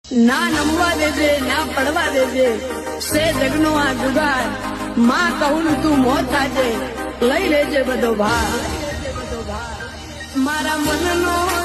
ના નમવા દેજે ના પડવા દેજે સે જગનો આ જુગાર માં કહું તું મોત થાજે લઈ લેજે બધો ભાર મારા મનનો